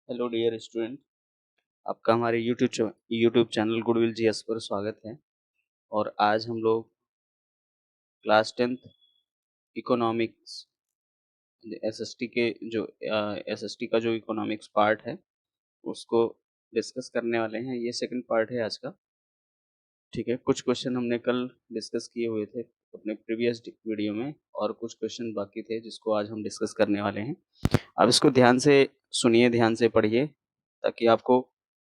Hello dear student. आपका हमारे YouTube channel goodwill GS पर स्वागत है। और आज हम लोग क्लास 10th इकोनॉमिक्स एसएसटी के जो एसएसटी का जो इकोनॉमिक्स पार्ट है उसको डिस्कस करने वाले हैं। ये सेकंड पार्ट है आज का। ठीक है, कुछ क्वेश्चन हमने कल डिस्कस किए हुए थे अपने प्रीवियस वीडियो में, और कुछ क्वेश्चन बाकी थे जिसको आज हम डिस्कस करने वाले हैं। आप इसको ध्यान से सुनिए, ध्यान से पढ़िए, ताकि आपको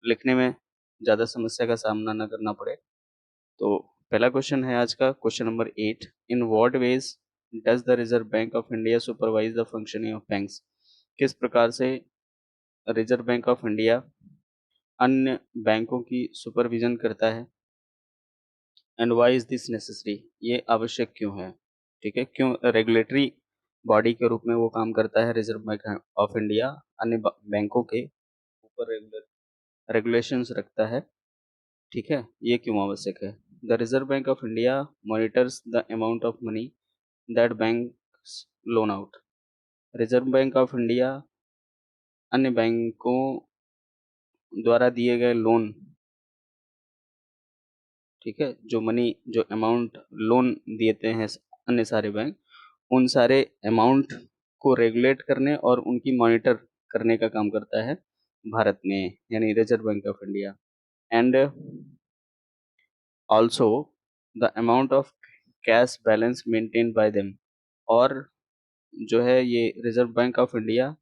लिखने में ज़्यादा समस्या का सामना न करना पड़े। तो पहला क्वेश्चन है आज का, question number 8। In what ways does the Reserve Bank of India supervise the functioning of banks? किस प्रकार से रिजर्व बैंक ऑफ इंडिया अन्य बैंकों की सुपरविजन करता है? And why is this necessary? ये आवश्यक क्यों है? ठीक है, क्यों रेगुलेटरी बॉडी के रूप में वो काम करता है रिजर्व बैंक ऑफ इंडिया, अन्य बैंकों के ऊपर रेगुलेशंस रखता है। ठीक है, ये क्यों आवश्यक है? The Reserve Bank of India monitors the amount of money that banks loan out. Reserve Bank of India अन्य बैंकों द्वारा दिए गए लोन, ठीक है, जो मनी, जो अमाउंट लोन देते हैं अन्य सारे बैंक, उन सारे अमाउंट को रेगुलेट करने और उनकी मॉनिटर करने का काम करता है भारत में, यानी reserve Bank of India. And also the amount of cash balance maintain by them. और जो है ये रिजर्व बैंक ऑफ इंडिया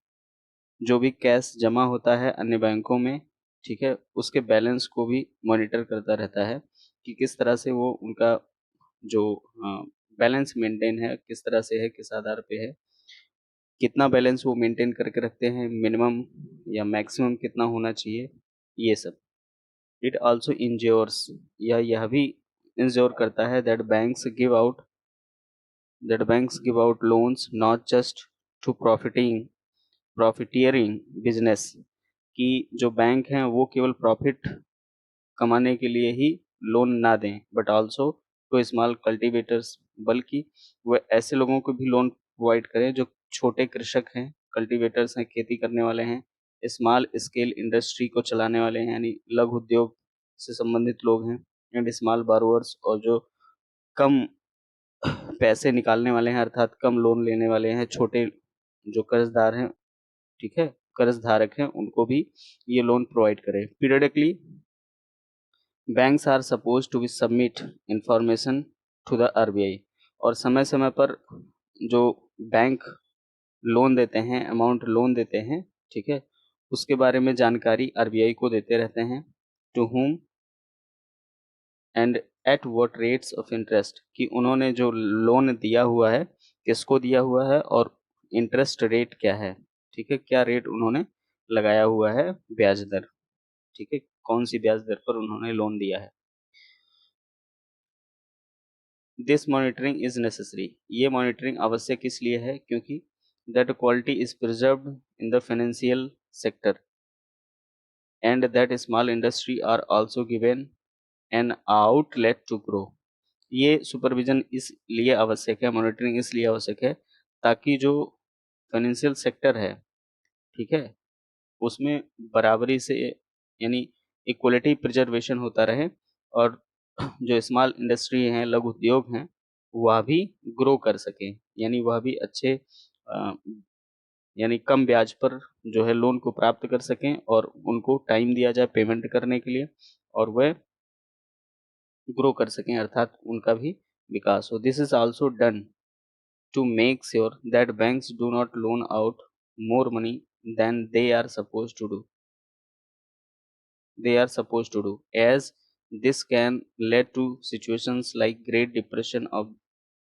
जो भी कैश जमा होता है अन्य बैंकों में, ठीक है, उसके बैलेंस को भी मॉनिटर करता रहता है कि किस तरह से वो उनका जो बैलेंस मेंटेन है, किस तरह से है, किस आधार पे है, कितना बैलेंस वो मेंटेन करके रखते हैं, मिनिमम या मैक्सिमम कितना होना चाहिए, ये सब। इट आल्सो इंश्योर्स, या यह भी इंश्योर करता है that banks give out loans not just to profiteering business, कि जो बैंक हैं वो केवल प्रॉफिट कमाने के लिए ही लोन ना दें, but also to small cultivators, बल्कि वो ऐसे लोगों को भी लोन प्रोवाइड करें जो छोटे कृषक हैं, कल्टीवेटर्स हैं, खेती करने वाले हैं, स्मॉल स्केल इंडस्ट्री को चलाने वाले हैं, यानी लघु उद्योग से संबंधित लोग हैं, एंड स्मॉल बारोअर्स, और जो कम पैसे निकालने वाले हैं, अर्थात कम लोन लेने वाले हैं, छोटे जो कर्जदार हैं, ठीक है, कर्ज धारक हैं, उनको भी ये लोन प्रोवाइड करें। Periodically banks are suppose to be submit information to the RBI, और समय समय पर जो बैंक लोन देते हैं, अमाउंट लोन देते हैं, ठीक है, उसके बारे में जानकारी आरबीआई को देते रहते हैं। To whom and at what rates of interest, कि उन्होंने जो लोन दिया हुआ है किसको दिया हुआ है और इंटरेस्ट रेट क्या है, ठीक है, क्या रेट उन्होंने लगाया हुआ है, ब्याज दर, ठीक है, कौन सी ब्याज दर पर उन्होंने लोन दिया है। दिस मॉनिटरिंग इज नेसेसरी, ये मॉनिटरिंग आवश्यक इसलिए है क्योंकि that quality is preserved in the financial sector and that small industry are also given an outlet to grow. ये सुपरविजन इसलिए आवश्यक है, मॉनिटरिंग इसलिए आवश्यक है ताकि जो फाइनेंशियल सेक्टर है, ठीक है, उसमें बराबरी से, यानी इक्वलिटी प्रिजर्वेशन होता रहे, और जो स्मॉल इंडस्ट्री हैं, लघु उद्योग हैं, वह भी ग्रो कर सकें, यानी वह भी अच्छे यानी कम ब्याज पर जो है लोन को प्राप्त कर सकें, और उनको टाइम दिया जाए पेमेंट करने के लिए, और वह ग्रो कर सकें, अर्थात उनका भी विकास हो। This is also done to make sure that banks do not loan out more money than they are supposed to do, as this can lead to situations like Great Depression of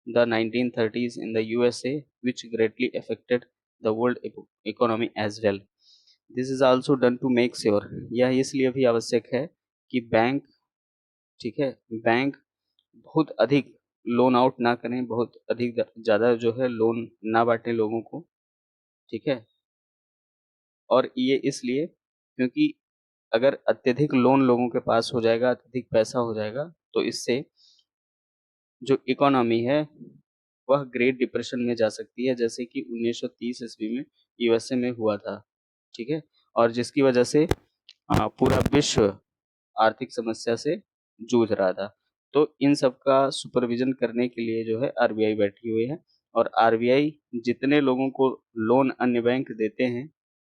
the 1930s in the USA, which greatly affected the world economy as well. This is also done to make sure, यह इसलिए भी आवश्यक है कि bank, ठीक है, bank बहुत अधिक लोन आउट ना करें, बहुत अधिक ज़्यादा जो है लोन ना बांटे लोगों को, ठीक है, और ये इसलिए क्योंकि अगर अत्यधिक लोन लोगों के पास हो जाएगा, अत्यधिक पैसा हो जाएगा, तो इससे जो इकोनॉमी है वह ग्रेट डिप्रेशन में जा सकती है, जैसे कि 1930 ईस्वी में यूएसए में हुआ था, ठीक है। और जिसकी वजह से पूरा विश्व आर्थिक समस्या से जूझ रहा था। तो इन सब का सुपरविजन करने के लिए जो है आरबीआई बैठी हुई है, और आरबीआई जितने लोगों को लोन अन्य बैंक देते हैं,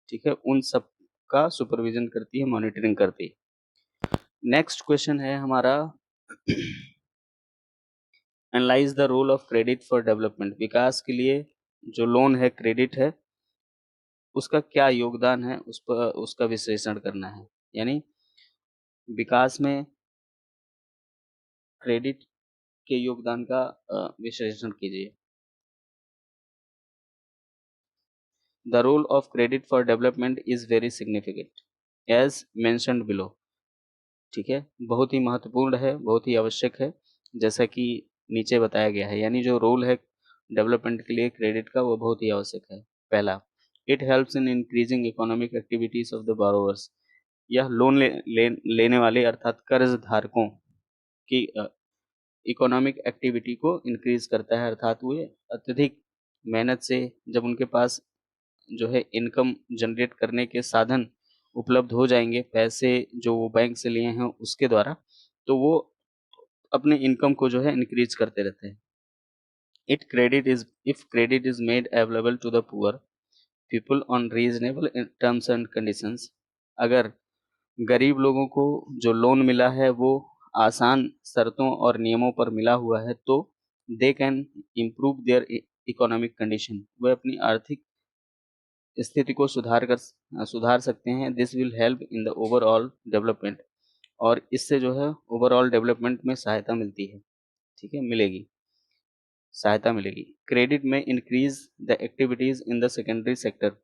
ठीक है, उन सब का सुपरविजन करती है, मॉनिटरिंग करती है। नेक्स्ट क्वेश्चन है हमारा, analyse the role of credit for development. विकास के लिए जो लोन है, क्रेडिट है, उसका क्या योगदान है, उस पर उसका विश्लेषण करना है। यानी विकास में क्रेडिट के योगदान का विश्लेषण कीजिए। The role of credit for development is very significant as mentioned below. ठीक है, बहुत ही महत्वपूर्ण है, बहुत ही आवश्यक है, जैसा कि नीचे बताया गया है। यानी जो रोल है डेवलपमेंट के लिए क्रेडिट का, वो बहुत ही आवश्यक है। पहला, it helps in increasing economic activities of the borrowers. यह लोन लेने वाले अर्थात कर्ज धारकों की इकोनॉमिक एक्टिविटी को इंक्रीज करता है, अर्थात वे अत्यधिक मेहनत से जब उनके पास जो है इनकम जनरेट करने के साधन उपलब्ध हो जाएंगे, पैसे जो वो बैंक से लिए हैं उसके द्वारा, तो वो अपने इनकम को जो है इंक्रीज करते रहते हैं। If credit is made available to the poor people on reasonable terms and conditions. अगर गरीब लोगों को जो लोन मिला है वो आसान शर्तों और नियमों पर मिला हुआ है, तो they can improve their economic condition. वे अपनी आर्थिक स्थिति को सुधार सकते हैं। This will help in the overall development, और इससे जो है ओवरऑल डेवलपमेंट में सहायता मिलती है। ठीक है, सहायता मिलेगी। क्रेडिट में increase the activities in the secondary sector.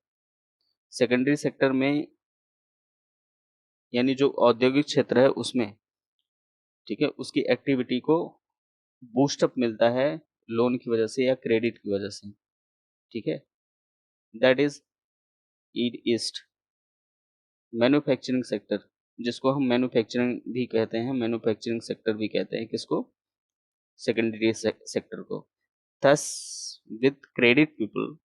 Secondary sector में यानी जो औद्योगिक क्षेत्र है उसमें, ठीक है, उसकी एक्टिविटी को बूस्टअप मिलता है लोन की वजह से या क्रेडिट की वजह से। ठीक है, दैट इज ईड ईस्ट। मैन्युफैक्चरिंग सेक्टर, जिसको हम मैन्युफैक्चरिंग भी कहते हैं, मैन्युफैक्चरिंग सेक्टर भी कहते हैं किसको, सेकेंडरी सेक्टर को। Thus with credit people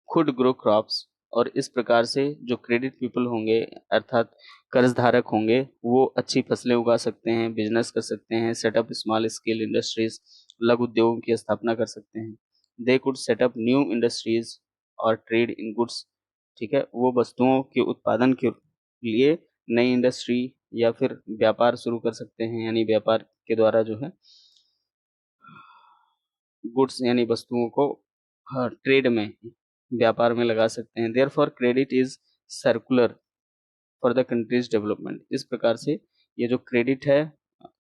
Khud grow crops. और इस प्रकार से जो क्रेडिट पीपल होंगे अर्थात कर्ज धारक होंगे, वो अच्छी फसलें उगा सकते हैं, बिजनेस कर सकते हैं, सेटअप स्मॉल स्केल इंडस्ट्रीज, लघु उद्योगों की स्थापना कर सकते हैं। They could setup new industries और ट्रेड इन गुड्स। ठीक है, वो वस्तुओं के उत्पादन के लिए नई इंडस्ट्री या फिर व्यापार शुरू कर सकते हैं, यानी व्यापार के द्वारा जो है गुड्स यानी वस्तुओं को ट्रेड में, व्यापार में लगा सकते हैं। Therefore credit is circular for the countries development. इस प्रकार से ये जो क्रेडिट है,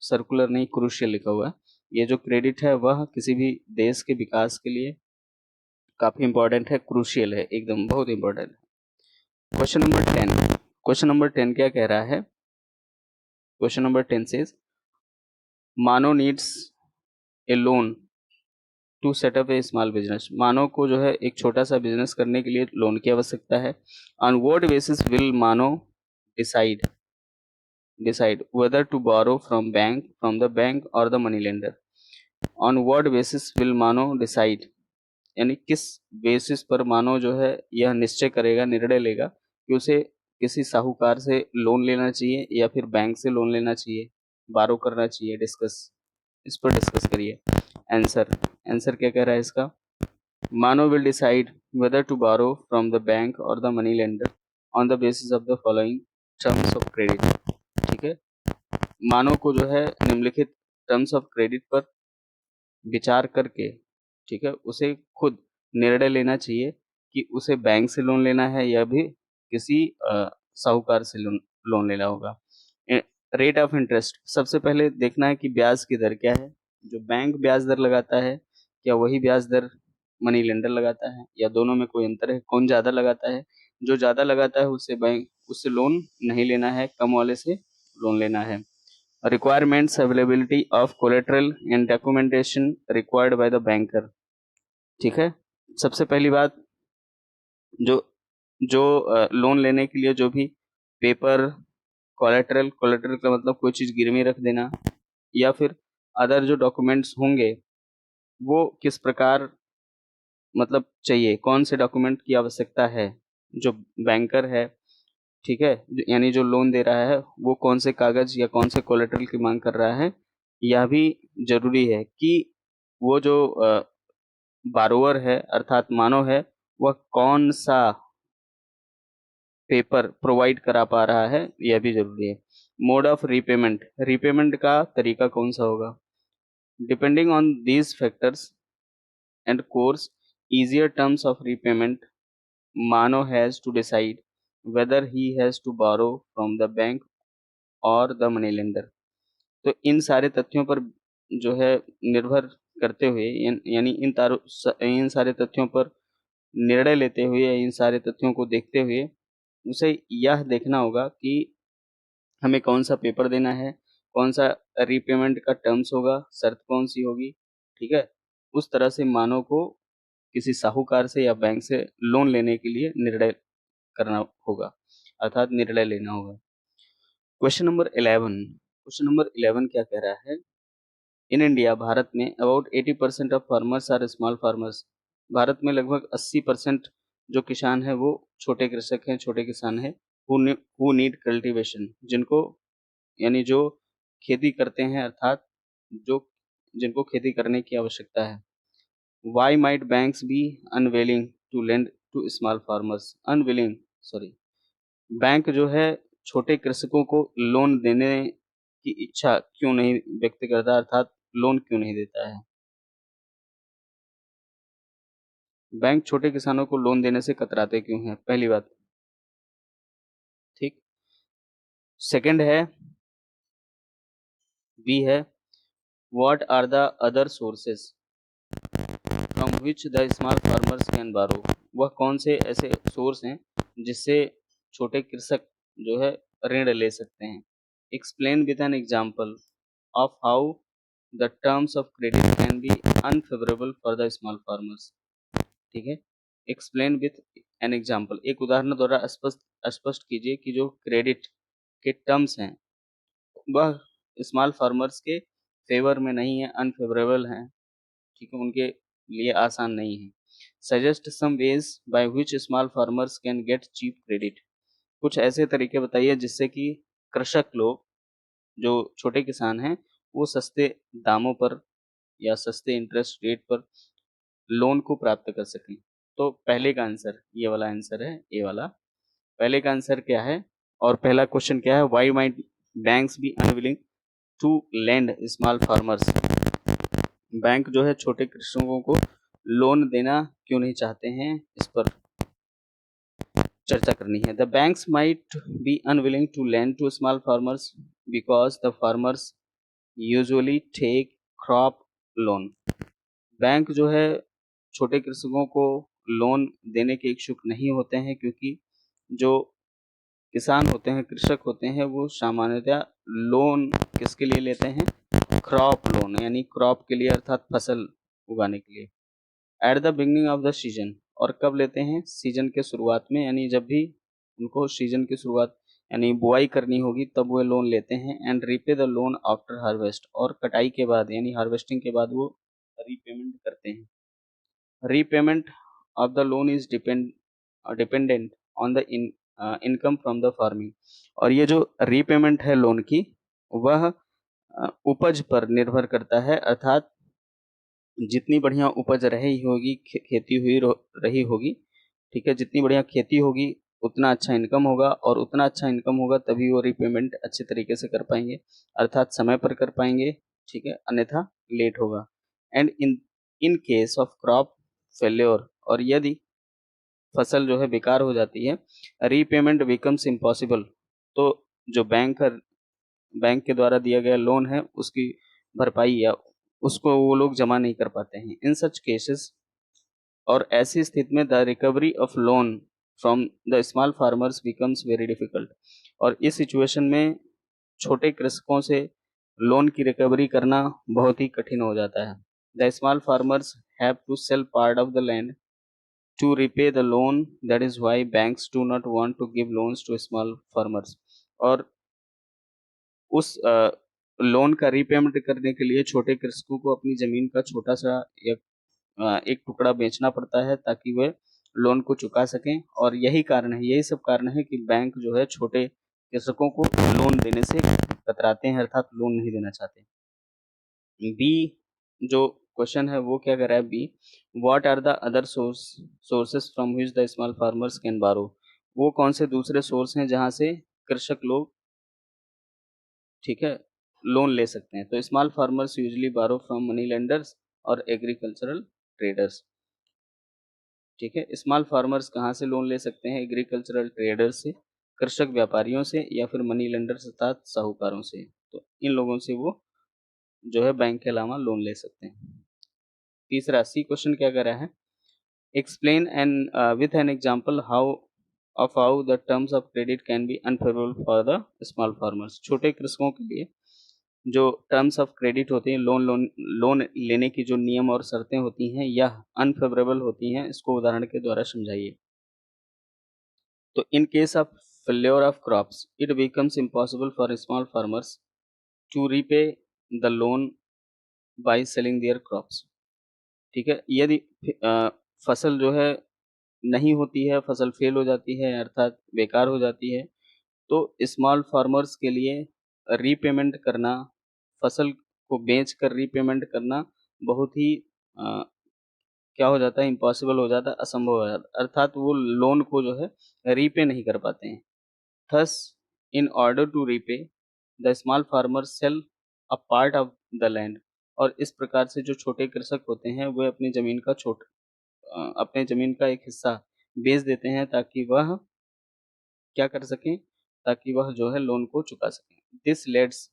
सर्कुलर नहीं क्रूशियल लिखा हुआ है, ये जो क्रेडिट है वह किसी भी देश के विकास के लिए काफी इंपॉर्टेंट है, क्रूशियल है, एकदम बहुत इंपॉर्टेंट है। क्वेश्चन नंबर 10, क्वेश्चन नंबर 10 क्या कह रहा है? Question number 10 says Manav needs a loan to set up a small business. Manav को जो है एक छोटा सा बिजनेस करने के लिए लोन की आवश्यकता है। On what basis will Manav decide whether to borrow from the bank और the money lender. On what basis will Manav decide, यानी किस बेसिस पर मानव जो है यह निश्चय करेगा, निर्णय लेगा कि उसे किसी साहूकार से लोन लेना चाहिए या फिर बैंक से लोन लेना चाहिए, बारो करना चाहिए। इस पर डिस्कस करिए। आंसर क्या कह रहा है इसका? Mano will decide whether to borrow from the bank or the money lender on the basis of the following terms of credit। ठीक है, मानव को जो है निम्नलिखित टर्म्स ऑफ क्रेडिट पर विचार करके, ठीक है, उसे खुद निर्णय लेना चाहिए कि उसे बैंक से लोन लेना है या भी किसी साहूकार से लोन लेना होगा। रेट ऑफ इंटरेस्ट, सबसे पहले देखना है कि ब्याज की दर क्या है। जो बैंक ब्याज दर लगाता है, क्या वही ब्याज दर मनी लेंडर लगाता है, या दोनों में कोई अंतर है? कौन ज्यादा लगाता है? जो ज्यादा लगाता है उससे लोन नहीं लेना है, कम वाले से लोन लेना है। Requirements availability of collateral and documentation required by the banker. ठीक है, सबसे पहली बात, जो जो लोन लेने के लिए जो भी पेपर, कोलेटरल का मतलब कोई चीज गिरवी रख देना, या फिर अदर जो डॉक्यूमेंट्स होंगे वो किस प्रकार मतलब चाहिए, कौन से डॉक्यूमेंट की आवश्यकता है, जो बैंकर है ठीक है, यानी जो लोन दे रहा है वो कौन से कागज या कौन से कोलेटरल की मांग कर रहा है, यह भी जरूरी है कि वो जो बारोवर है अर्थात मानव है वह कौन सा पेपर प्रोवाइड करा पा रहा है, यह भी जरूरी है। मोड ऑफ रीपेमेंट, रीपेमेंट का तरीका कौन सा होगा, depending on these factors and course easier terms of repayment, Mano has to decide whether he has to borrow from the bank or the money lender। तो इन सारे तथ्यों पर जो है निर्भर करते हुए यानी इन सारे तथ्यों पर निर्णय लेते हुए या इन सारे तथ्यों को देखते हुए उसे यह देखना होगा कि हमें कौन सा पेपर देना है, कौन सा रीपेमेंट का टर्म्स होगा, शर्त कौन सी होगी, ठीक है। उस तरह से मानव को किसी साहूकार से या बैंक से लोन लेने के लिए निर्णय करना होगा अर्थात निर्णय लेना होगा। क्वेश्चन नंबर 11 क्या कह रहा है, इन इंडिया, भारत में about 80% of farmers are small farmers. भारत में लगभग 80% जो किसान है वो छोटे कृषक हैं, छोटे किसान हैं। हु नीड कल्टीवेशन, जिनको यानी जो खेती करते हैं अर्थात जो जिनको खेती करने की आवश्यकता है। Why might banks be unwilling to lend to small farmers, unwilling sorry, bank जो है छोटे कृषकों को लोन देने की इच्छा क्यों नहीं व्यक्त करता अर्थात लोन क्यों नहीं देता है। बैंक छोटे किसानों को लोन देने से कतराते क्यों हैं, पहली बात, ठीक। सेकंड है, बी है, what are the other sources from which the small farmers can borrow, वह कौन से ऐसे सोर्स हैं जिससे छोटे कृषक जो है ऋण ले सकते हैं। Explain with an example of how the terms of credit can be unfavourable for the small farmers, ठीक है। एक्सप्लेन विथ एन एग्जाम्पल, एक उदाहरण द्वारा स्पष्ट कीजिए कि जो क्रेडिट के टर्म्स हैं वह स्मॉल फार्मर्स के फेवर में नहीं है, अनफेवरेबल हैं, ठीक है, उनके लिए आसान नहीं है। Suggest some ways by which small farmers can get cheap credit, कुछ ऐसे तरीके बताइए जिससे कि कृषक लोग जो छोटे किसान हैं वो सस्ते दामों पर या सस्ते इंटरेस्ट रेट पर लोन को प्राप्त कर सकें। तो पहले का आंसर ये वाला आंसर है, ए वाला। पहले का आंसर क्या है और पहला क्वेश्चन क्या है, why might banks be unwilling to lend small farmers, bank जो है छोटे कृषकों को लोन देना क्यों नहीं चाहते हैं, इस पर चर्चा करनी है। The banks might be unwilling to lend to small farmers because the farmers usually take crop loan, bank जो है छोटे कृषकों को लोन देने के इच्छुक नहीं होते हैं क्योंकि जो किसान होते हैं, कृषक होते हैं, वो सामान्यतः लोन किसके लिए लेते हैं, क्रॉप लोन, यानी क्रॉप के लिए अर्थात फसल उगाने के लिए। At the beginning of the season, और कब लेते हैं, सीजन के शुरुआत में, यानी जब भी उनको सीजन की शुरुआत यानी बुआई करनी होगी तब वो लोन लेते हैं। And repay the loan after harvest, और कटाई के बाद यानी हार्वेस्टिंग के बाद वो रीपेमेंट करते हैं। Repayment of the loan is dependent on the income from the farming, और ये जो रीपेमेंट है लोन की वह उपज पर निर्भर करता है अर्थात जितनी बढ़िया उपज रही होगी, खेती हुई रही होगी, ठीक है, जितनी बढ़िया खेती होगी उतना अच्छा इनकम होगा, और उतना अच्छा इनकम होगा तभी वो रीपेमेंट अच्छे तरीके से कर पाएंगे अर्थात समय पर कर पाएंगे, ठीक है, अन्यथा लेट होगा। And in case of crop failure, और यदि फसल जो है बेकार हो जाती है, रीपेमेंट बिकम्स इम्पॉसिबल, तो जो बैंक के द्वारा दिया गया लोन है उसकी भरपाई या उसको वो लोग जमा नहीं कर पाते हैं। इन सच केसेस, और ऐसी स्थिति में the recovery of loan from the small farmers becomes very difficult, और इस सिचुएशन में छोटे कृषकों से लोन की रिकवरी करना बहुत ही कठिन हो जाता है। The small farmers have to sell part of the land to repay the loan, that is why banks do not want to give loans to small farmers, और उस लोन का रीपेमेंट करने के लिए छोटे कृषकों को अपनी जमीन का छोटा सा एक टुकड़ा बेचना पड़ता है ताकि वे लोन को चुका सकें। और यही सब कारण है कि बैंक जो है छोटे कृषकों को लोन देने से कतराते हैं, अर्थात लोन नहीं देना चाहते। बी जो क्वेश्चन है वो क्या कर रहा है, B what are the other sources from which the small farmers can borrow. वो कौन से दूसरे सोर्स हैं जहां से कृषक लोग, ठीक है, लोन ले सकते हैं। तो स्मॉल फार्मर्स यूजुअली बारो फ्रॉम मनी लेंडर्स और एग्रीकल्चरल ट्रेडर्स। ठीक है, स्मॉल फार्मर्स कहाँ से लोन ले सकते हैं, एग्रीकल्चरल ट्रेडर्स से, कृषक व्यापारियों से, या फिर मनी लेंडर्स अर्थात साहूकारों से। तो इन लोगों से वो जो है बैंक के अलावा लोन ले सकते हैं। तीसरा सी क्वेश्चन क्या कर रहा है, explain and with an example how the terms of credit can be unfavourable for the small farmers. छोटे कृषकों के लिए जो टर्म्स ऑफ क्रेडिट होते हैं, लोन लेने की जो नियम और शर्तें होती हैं, यह अनफेवरेबल होती हैं, इसको उदाहरण के द्वारा समझाइए। तो in case of failure of crops it becomes impossible for small farmers to repay the loan by selling their crops. ठीक है, यदि फसल जो है नहीं होती है, फसल फेल हो जाती है, अर्थात बेकार हो जाती है, तो स्मॉल फार्मर्स के लिए रीपेमेंट करना, फसल को बेच कर रीपेमेंट करना बहुत ही क्या हो जाता है, इम्पॉसिबल हो जाता है, असंभव हो जाता है, अर्थात वो लोन को जो है रीपे नहीं कर पाते हैं। Thus in order to repay the small farmer sell a part of the land. और इस प्रकार से जो छोटे कृषक होते हैं वे अपने जमीन का एक हिस्सा बेच देते हैं ताकि वह क्या कर सकें, ताकि वह जो है लोन को चुका सकें। This leads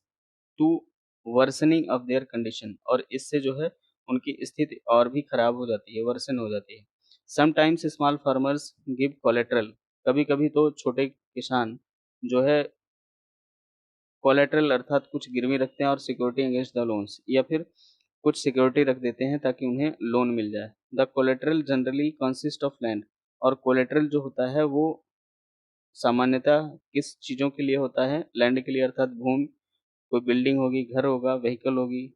to worsening of their condition. और इससे जो है उनकी स्थिति और भी खराब हो जाती है, वर्सन हो जाती है। Sometimes small farmers give collateral. कभी कभी तो छोटे किसान जो है कोलेट्रल अर्थात कुछ गिरवी रखते हैं और सिक्योरिटी अगेंस्ट द लोन्स, या फिर कुछ सिक्योरिटी रख देते हैं ताकि उन्हें लोन मिल जाए। The collateral generally consist of land. और कोलेट्रल जो होता है वो सामान्यतः किस चीज़ों के लिए होता है, लैंड के लिए, अर्थात भूमि, कोई बिल्डिंग होगी, घर होगा, व्हीकल होगी,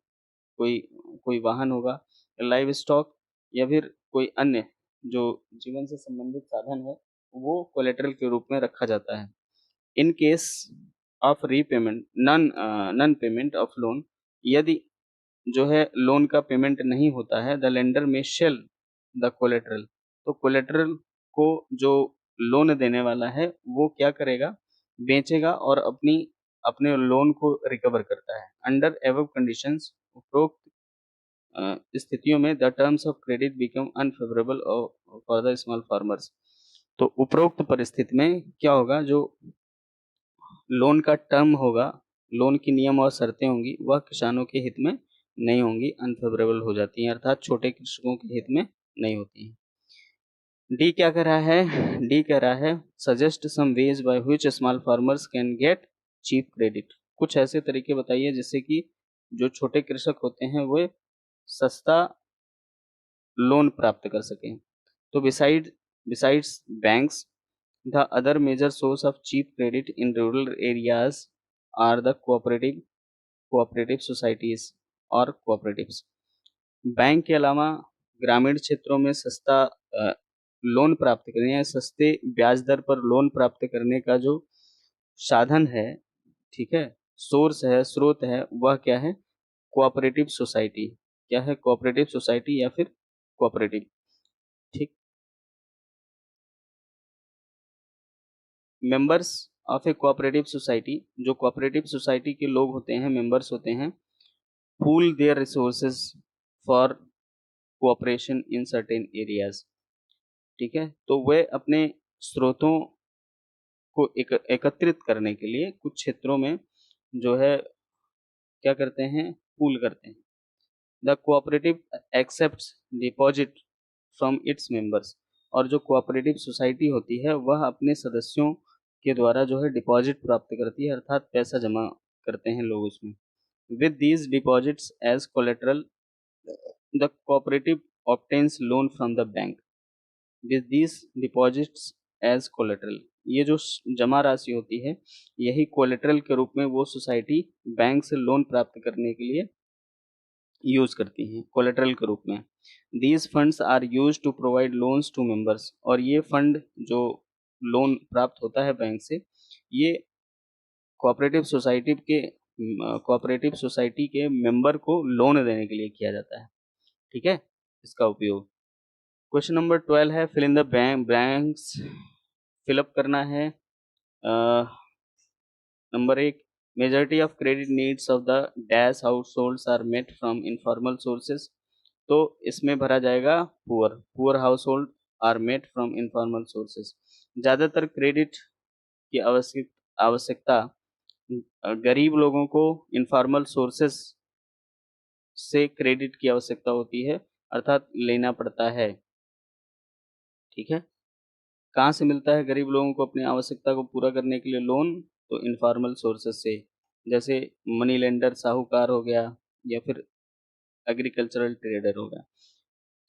कोई कोई वाहन होगा, लाइव स्टॉक, या फिर कोई अन्य जो जीवन से संबंधित साधन है, वो कोलेट्रल के रूप में रखा जाता है। In case of repayment non payment of loan, यदि जो है लोन का पेमेंट नहीं होता है, the lender may sell the collateral. तो कोलेट्रल को जो लोन देने वाला है वो क्या करेगा, बेचेगा और अपने लोन को रिकवर करता है। अंडर एबव कंडीशंस, उपरोक्त स्थितियों में the terms of credit become unfavourable for the small farmers. तो उपरोक्त परिस्थिति में क्या होगा, जो लोन का टर्म होगा, लोन की नियम और शर्तें होंगी, वह किसानों के हित में नहीं होंगी, अनफेवरेबल हो जाती हैं, अर्थात छोटे कृषकों के हित में नहीं होती हैं। डी क्या कह रहा है, डी कह रहा है suggest some ways by which small farmers can get cheap credit. कुछ ऐसे तरीके बताइए जिससे कि जो छोटे कृषक होते हैं वे सस्ता लोन प्राप्त कर सकें। तो besides banks, the other major source of cheap credit in rural areas are the cooperative societies और कोऑपरेटिव्स। बैंक के अलावा ग्रामीण क्षेत्रों में सस्ता लोन प्राप्त करने या सस्ते ब्याज दर पर लोन प्राप्त करने का जो साधन है, ठीक है, सोर्स है, स्रोत है, वह क्या है, कोऑपरेटिव सोसाइटी। क्या है, कोऑपरेटिव सोसाइटी या फिर कोऑपरेटिव। ठीक, members of a cooperative society, जो कोऑपरेटिव सोसाइटी के लोग होते हैं, मेंबर्स होते हैं, pool their resources for cooperation in certain areas. ठीक है, तो वे अपने स्रोतों को एकत्रित करने के लिए कुछ क्षेत्रों में जो है क्या करते हैं, पूल करते हैं। The cooperative accepts deposit from its members. और जो कोऑपरेटिव सोसाइटी होती है वह अपने सदस्यों के द्वारा जो है डिपॉजिट प्राप्त करती है, अर्थात पैसा जमा करते हैं लोग उसमें। With these deposits as collateral the cooperative obtains loan from the bank. With these deposits as collateral, ये जो जमा राशि होती है यही कोलेट्रल के रूप में वो सोसाइटी बैंक से लोन प्राप्त करने के लिए यूज करती हैं कोलेटरल के रूप में। These funds are use to provide loans to members, और ये फंड जो लोन प्राप्त होता है बैंक से, ये कोऑपरेटिव सोसाइटी के मेंबर को लोन देने के लिए किया जाता है। ठीक है, इसका उपयोग। क्वेश्चन नंबर 12 है fill in the blanks. Fill up करना है। Number 1, majority of credit needs of the dash household are met from informal sources. तो इसमें भरा जाएगा poor household are met from informal sources. ज़्यादातर क्रेडिट की आवश्यकता गरीब लोगों को इनफॉर्मल सोर्सेस से क्रेडिट की आवश्यकता होती है, अर्थात लेना पड़ता है। ठीक है, कहाँ से मिलता है गरीब लोगों को अपनी आवश्यकता को पूरा करने के लिए लोन? तो इनफॉर्मल सोर्सेज से, जैसे मनी लेंडर साहूकार हो गया, या फिर एग्रीकल्चरल ट्रेडर हो गया।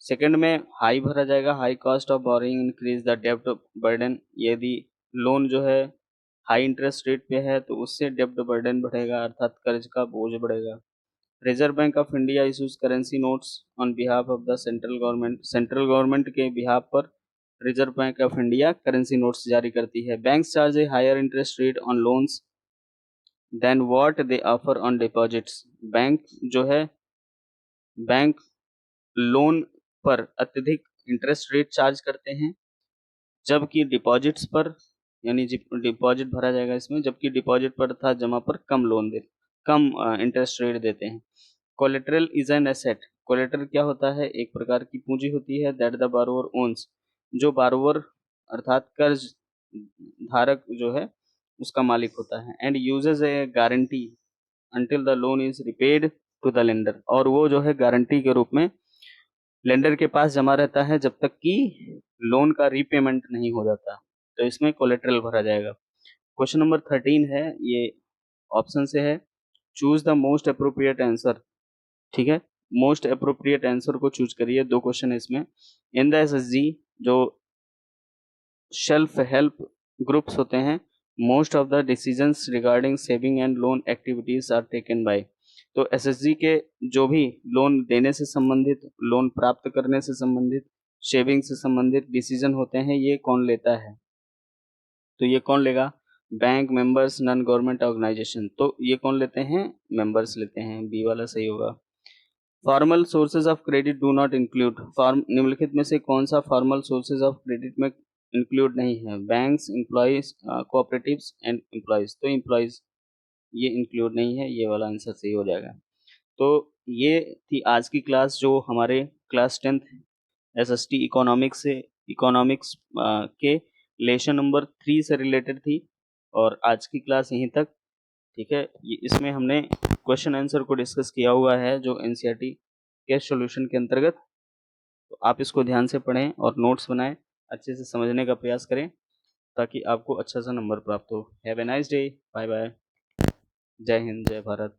सेकंड में हाई भरा जाएगा, high cost of boring increase the डेब्ट बर्डन। यदि लोन जो है हाई इंटरेस्ट रेट पे है तो उससे डेब्ट बर्डन बढ़ेगा, अर्थात कर्ज का बोझ बढ़ेगा। Reserve Bank of India issues currency notes on behalf of the central government. Central government के बिहाफ पर Reserve Bank of India currency notes जारी करती है। Banks charge a higher interest rate on loans than what they offer on deposits. Bank loan पर अत्यधिक interest rate charge करते हैं, जबकि डिपॉजिट्स पर, यानी डिपॉजिट भरा जाएगा इसमें, जबकि डिपॉजिट पर तथा जमा पर कम इंटरेस्ट रेट देते हैं। Collateral is an asset. Collateral क्या होता है? एक प्रकार की पूंजी होती है दैट द बारोवर ओन्स, जो बारोवर अर्थात कर्ज धारक जो है उसका मालिक होता है। And uses a guarantee until the loan is repaid to the lender, और वो जो है गारंटी के रूप में लेंडर के पास जमा रहता है जब तक कि लोन का रीपेमेंट नहीं हो जाता। तो इसमें कोलेटरल भरा जाएगा। क्वेश्चन नंबर 13 है, ये ऑप्शन से है, choose the most appropriate answer. ठीक है, मोस्ट अप्रोप्रिएट आंसर को चूज करिए। 2 क्वेश्चन है इसमें। इन द एसएचजी जो सेल्फ हेल्प ग्रुप्स होते हैं, most of the decisions regarding saving and loan activities are taken by. तो एसएचजी के जो भी लोन देने से संबंधित, लोन प्राप्त करने से संबंधित, सेविंग से संबंधित डिसीजन होते हैं, ये कौन लेता है? तो ये कौन लेगा? Bank, members, non government organisation. तो ये कौन लेते हैं? मेंबर्स लेते हैं। बी वाला सही होगा। Formal sources of credit do not include. निम्नलिखित में से कौन सा फॉर्मल सोर्सेज ऑफ क्रेडिट में इंक्लूड नहीं है? Banks, employees, cooperatives and employees. तो एम्प्लॉयज ये इंक्लूड नहीं है, ये वाला आंसर सही हो जाएगा। तो ये थी आज की क्लास, जो हमारे क्लास 10th एसएसटी इकोनॉमिक्स के लेसन नंबर 3 से रिलेटेड थी, और आज की क्लास यहीं तक। ठीक है, ये इसमें हमने क्वेश्चन आंसर को डिस्कस किया हुआ है जो एनसीईआरटी के सॉल्यूशन के अंतर्गत। तो आप इसको ध्यान से पढ़ें और नोट्स बनाएं, अच्छे से समझने का प्रयास करें, ताकि आपको अच्छा सा नंबर प्राप्त हो। Have a nice day. Bye bye. जय हिंद, जय भारत।